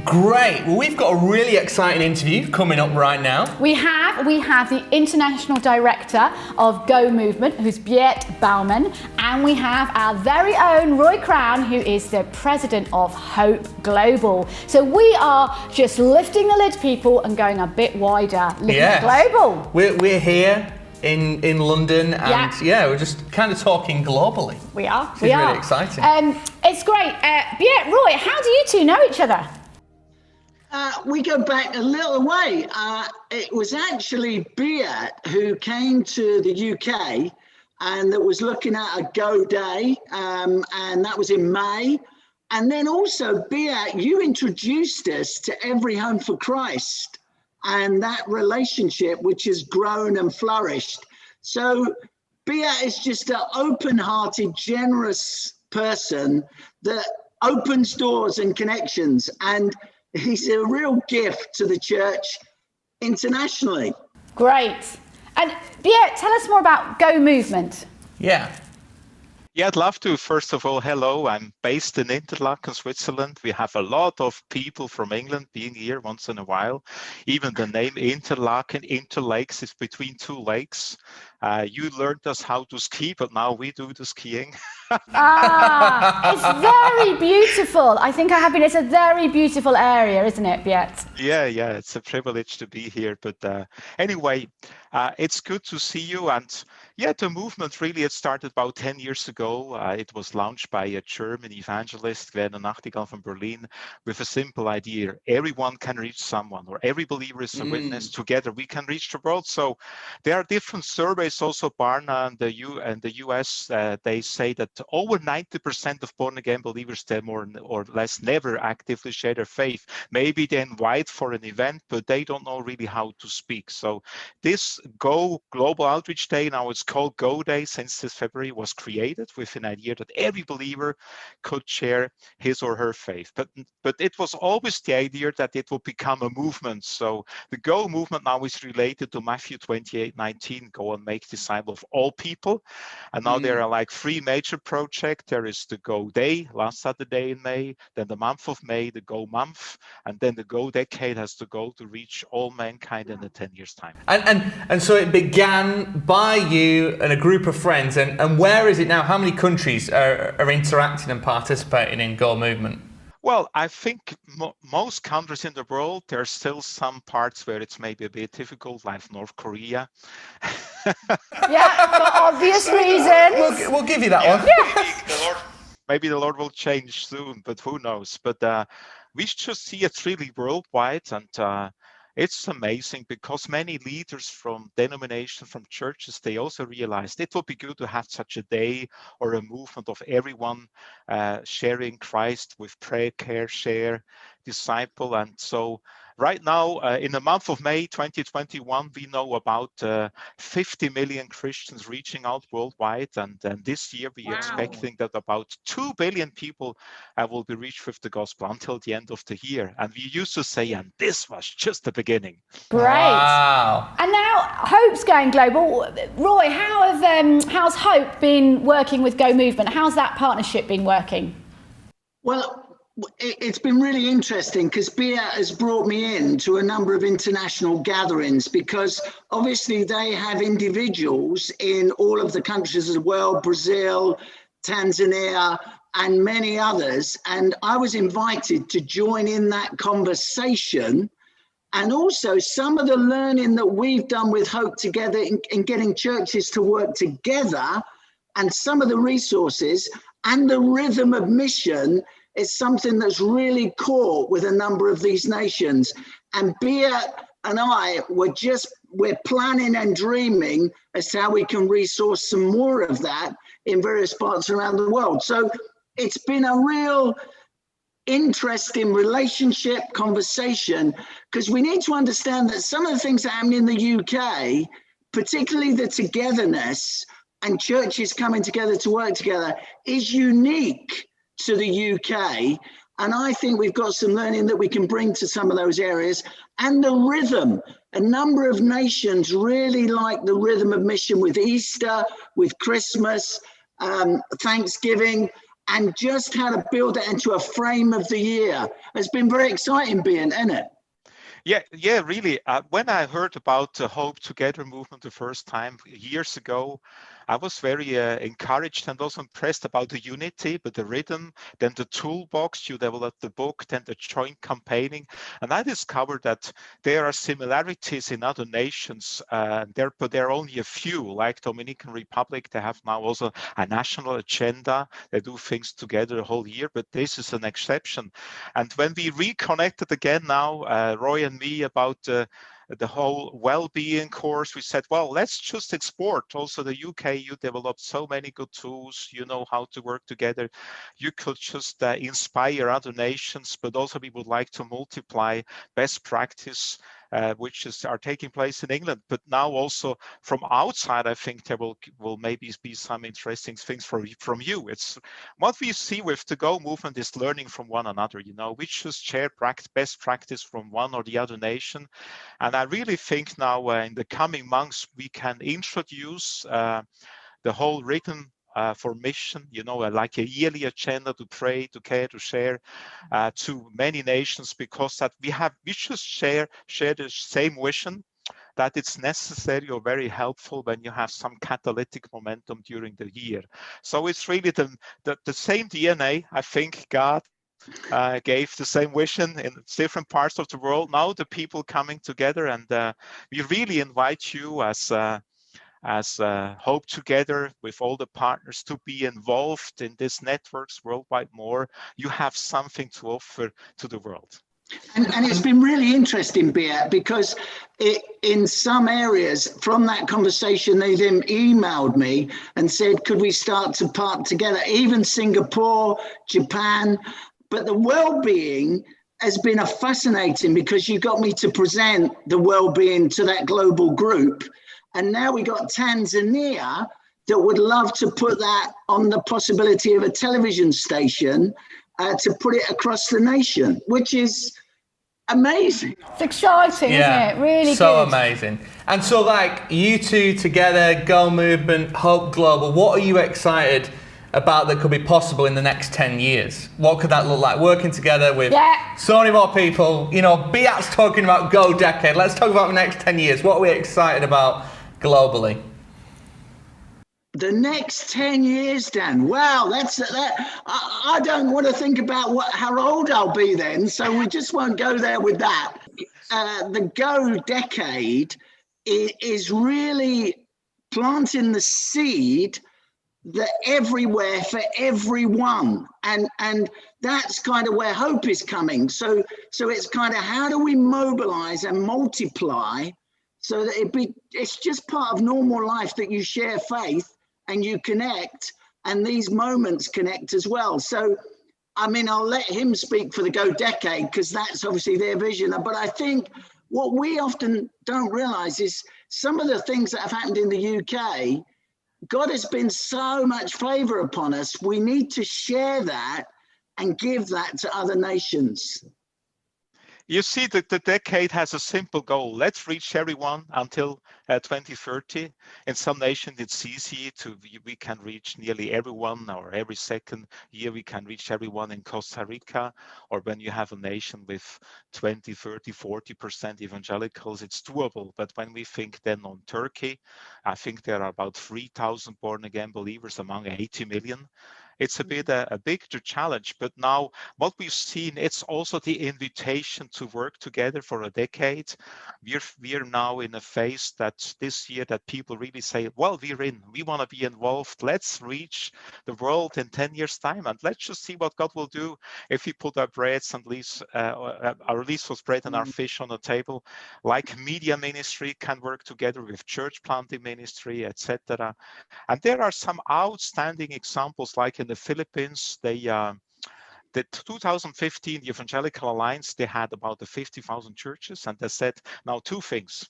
Great. Well, we've got a really exciting interview coming up right now. We have the International Director of Go Movement, who's Beat Baumann, and we have our very own Roy Crown, who is the President of Hope Global. So we are just lifting the lid, people, and going a bit wider, looking at global. We're here in London, and we're just kind of talking globally. We are. It's really exciting. It's great. Beat, Roy, how do you two know each other? We go back a little way. It was actually Beat who came to the UK and that was looking at a Go Day, and that was in May. And then also, Beat, you introduced us to Every Home for Christ and that relationship, which has grown and flourished. So Beat is just an open-hearted, generous person that opens doors and connections. And he's a real gift to the church internationally. Great. And Beat, tell us more about Go Movement. Yeah, I'd love to. First of all, hello. I'm based in Interlaken, Switzerland. We have a lot of people from England being here once in a while. Even the name Interlaken, Interlakes, is between two lakes. You learned us how to ski, but now we do the skiing. It's very beautiful. I think I have been. It's a very beautiful area, isn't it, Beat? Yeah, it's a privilege to be here. But anyway, it's good to see you. And the movement really, it started about 10 years ago. It was launched by a German evangelist, Werner Nachtigall from Berlin, with a simple idea. Everyone can reach someone, or every believer is a witness. Together we can reach the world. So there are different surveys. Also, Barna and the US, they say that over 90% of born-again believers, they more or less never actively share their faith. Maybe they invite for an event, but they don't know really how to speak. So this Go Global Outreach Day, now it's called Go Day, since this February was created with an idea that every believer could share his or her faith. But it was always the idea that it will become a movement. So the Go movement now is related to Matthew 28:19, go and make disciples of all people. And now there are like three major projects. There is the Go Day, last Saturday in May, then the month of May, the Go Month, and then the Go Decade has to go to reach all mankind in 10 years' time. And so it began by you and a group of friends, and where is it now? How many countries are interacting and participating in Go Movement? Well, I think most countries in the world, there are still some parts where it's maybe a bit difficult, like North Korea. For obvious reasons. We'll give you that one. Maybe the Lord will change soon, but who knows? But we just see it really worldwide, and it's amazing because many leaders from denominations, from churches, they also realized it would be good to have such a day or a movement of everyone sharing Christ with prayer, care, share, disciple. And so right now, in the month of May 2021, we know about 50 million Christians reaching out worldwide. And this year, we are expecting that about 2 billion people will be reached with the gospel until the end of the year. And we used to say, and this was just the beginning. Great. Wow. And now Hope's going global. Roy, how's Hope been working with Go Movement? How's that partnership been working? Well, it's been really interesting because Beat has brought me in to a number of international gatherings, because obviously they have individuals in all of the countries as well, Brazil, Tanzania, and many others. And I was invited to join in that conversation. And also some of the learning that we've done with Hope together in getting churches to work together, and some of the resources and the rhythm of mission is something that's really core with a number of these nations. And Beat and I we're planning and dreaming as to how we can resource some more of that in various parts around the world. So it's been a real interesting relationship conversation, because we need to understand that some of the things that happen in the UK, particularly the togetherness and churches coming together to work together, is unique to the UK. And I think we've got some learning that we can bring to some of those areas. And the rhythm, a number of nations really like the rhythm of mission with Easter, with Christmas, Thanksgiving. and just how to build it into a frame of the year. It's been very exciting, being, isn't it? Yeah, really. When I heard about the Hope Together movement the first time years ago, I was very encouraged and also impressed about the unity, but the rhythm, then the toolbox, you developed the book, then the joint campaigning. And I discovered that there are similarities in other nations, but there are only a few, like Dominican Republic. They have now also a national agenda. They do things together the whole year, but this is an exception. And when we reconnected again now, Roy and me, about the whole well-being course, we said, well, let's just export. Also the UK, you developed so many good tools, you know how to work together. You could just inspire other nations, but also we would like to multiply best practice which are taking place in England, but now also from outside. I think there will maybe be some interesting things from you. It's what we see with the Go movement is learning from one another. You know, we just share best practice from one or the other nation, and I really think now in the coming months we can introduce the whole written for mission, you know, like a yearly agenda to pray, to care, to share to many nations, because that we just share the same vision, that it's necessary or very helpful when you have some catalytic momentum during the year. So it's really the same DNA. I think God gave the same vision in different parts of the world. Now the people coming together, and we really invite you as Hope Together with all the partners to be involved in these networks worldwide more. You have something to offer to the world. And it's been really interesting, Beat, because in some areas from that conversation, they then emailed me and said, could we start to part together? Even Singapore, Japan, but the well-being has been a fascinating, because you got me to present the well-being to that global group. And now we got Tanzania that would love to put that on the possibility of a television station to put it across the nation, which is amazing. It's exciting, isn't it? Really so good. Amazing. And so, like, you two together, Go Movement, Hope Global, what are you excited about that could be possible in the next 10 years? What could that look like? Working together with so many more people. You know, Beat's talking about Go Decade. Let's talk about the next 10 years. What are we excited about globally? The next 10 years, Dan. Wow, I don't want to think about how old I'll be then, so we just won't go there with that. The Go Decade is really planting the seed that everywhere for everyone, and that's kind of where hope is coming. So it's kind of, how do we mobilize and multiply so that it's just part of normal life, that you share faith and you connect, and these moments connect as well. So, I mean, I'll let him speak for the Go Decade, because that's obviously their vision. But I think what we often don't realize is some of the things that have happened in the UK, God has been so much favor upon us. We need to share that and give that to other nations. You see that the decade has a simple goal. Let's reach everyone until 2030. In some nations, it's easy we can reach nearly everyone, or every second year we can reach everyone in Costa Rica. Or when you have a nation with 20, 30, 40% evangelicals, it's doable. But when we think then on Turkey, I think there are about 3,000 born again believers among 80 million. It's a bit a bigger challenge, but now what we've seen, it's also the invitation to work together for a decade. We're now in a phase that this year that people really say, well, we want to be involved. Let's reach the world in 10 years time, and let's just see what God will do if we put our breads and our leaves of bread and our fish on the table. Like media ministry can work together with church planting ministry, etc. And there are some outstanding examples, like in the Philippines. The 2015 the Evangelical Alliance, they had about 50,000 churches, and they said now two things: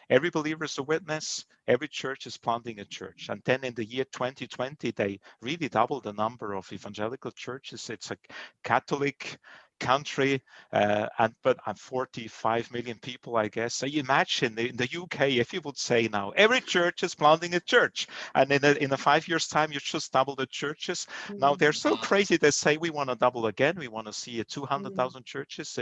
every believer is a witness, every church is planting a church. And then in the year 2020, they really doubled the number of evangelical churches. It's a Catholic country, but 45 million people, I guess. So you imagine in the UK, if you would say now every church is planting a church, and in a 5 years time you just double the churches. Now they're so crazy, they say we want to double again. We want to see 200,000 churches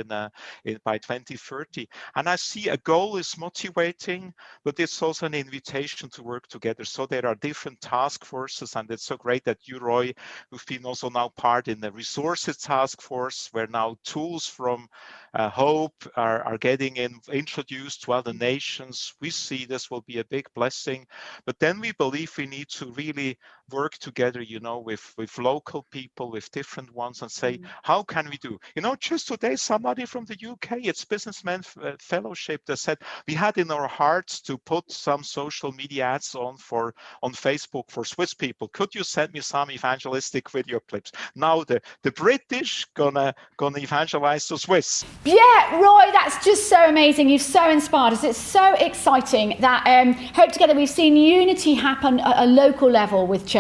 by 2030. And I see a goal is motivating, but it's also an invitation to work together. So there are different task forces, and it's so great that you, Roy, who've been also now part in the resources task force, where now tools from Hope are getting introduced to other nations. We see this will be a big blessing, but then we believe we need to really work together, with local people, with different ones, and say, how can we do? Just today, somebody from the UK, it's Businessman Fellowship, that said we had in our hearts to put some social media ads on Facebook for Swiss people. Could you send me some evangelistic video clips? Now the British gonna evangelize the Swiss. Yeah, Roy, that's just so amazing. You've so inspired us. It's so exciting that Hope Together, we've seen unity happen at a local level with churches.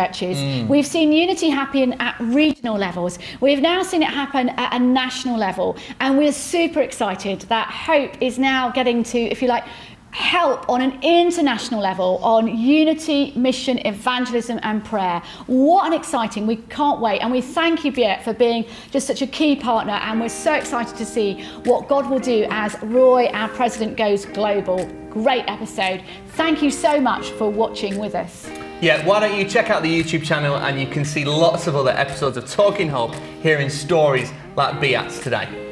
We've seen unity happen at regional levels. We've now seen it happen at a national level. And we're super excited that Hope is now getting to, if you like, help on an international level on unity, mission, evangelism and prayer. What an exciting, we can't wait. And we thank you, Beat, for being just such a key partner, and we're so excited to see what God will do as Roy, our president, goes global. Great episode. Thank you so much for watching with us. Yeah, why don't you check out the YouTube channel, and you can see lots of other episodes of Talking Hope, hearing stories like Beat's today.